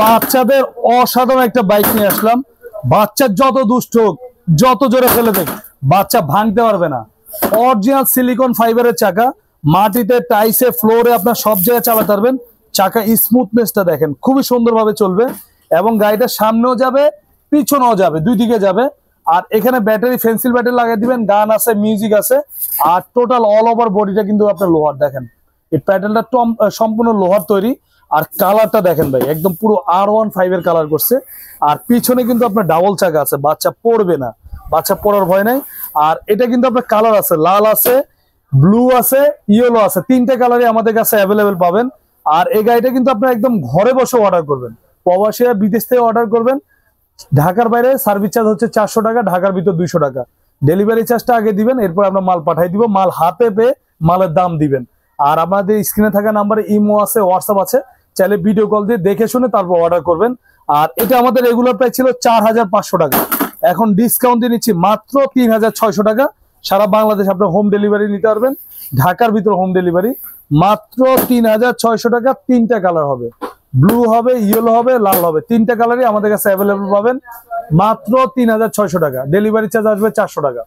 বাচ্চাদের অসাধারণ একটা বাইক নিয়ে আসলাম। বাচ্চা যত দুষ্ট হোক, যত জোরে ফেলে দেখ, বাচ্চা ভাঙতে পারবে না। অরিজিনাল সিলিকন ফাইবারের চাকা, মাটিতে, টাইসে, ফ্লোরে আপনার সব জায়গায় চালাতে পারবেন। চাকা স্মুথনেসটা দেখেন, খুবই সুন্দরভাবে চলবে এবং গাড়িটা সামনেও যাবে, পিছনেও যাবে, দুই দিকে যাবে। আর এখানে ব্যাটারি, পেন্সিল ব্যাটারি লাগিয়ে দিবেন, গান আছে, মিউজিক আছে। আর টোটাল অল ওভার বডিটা কিন্তু আপনার লোহার। দেখেন এই প্যাডেলটা সম্পূর্ণ লোহার তৈরি। আর কালারটা দেখেন ভাই, একদম পুরো R15 এর কালার করছে। আর পিছনে কিন্তু আপনার ডাবল চাকা আছে, বাচ্চা পড়বে না, বাচ্চা পড়ার ভয় নাই। আর এটা কিন্তু আপনার কালার আছে, লাল আছে, ব্লু আছে, ইয়েলো আছে, তিনটে কালারই আমাদের কাছে অ্যাভেলেবেল পাবেন। আর এই গাড়িটা কিন্তু আপনার একদম ঘরে বসে অর্ডার করবেন, প্রবাসীরা বিদেশ থেকে অর্ডার করবেন। ঢাকার বাইরে সার্ভিস চার্জ হচ্ছে 400 টাকা, ঢাকার ভিতর 200 টাকা। ডেলিভারি চার্জটা আগে দিবেন, এরপর আমরা মাল পাঠাই দিব। মাল হাতে পেয়ে মালের দাম দিবেন। আর আমাদের স্ক্রিনে থাকা নাম্বারে ইমো আছে, হোয়াটসঅ্যাপ আছে, চাইলে ভিডিও কল দিয়ে দেখে শুনে তারপর অর্ডার করবেন। আর এটা আমাদের রেগুলার প্রাইস ছিল 4500 টাকা, এখন ডিসকাউন্ট দিয়ে নিচ্ছি মাত্র 3600 টাকা। সারা বাংলাদেশ আপনার হোম ডেলিভারি নিতে পারবেন, ঢাকার ভিতর হোম ডেলিভারি মাত্র 3600 টাকা। তিনটা কালার হবে, ব্লু হবে, ইয়েলো হবে, লাল হবে, তিনটা কালারই আমাদের কাছে অ্যাভেলেবল পাবেন মাত্র 3600 টাকা। ডেলিভারি চার্জ আসবে 400 টাকা।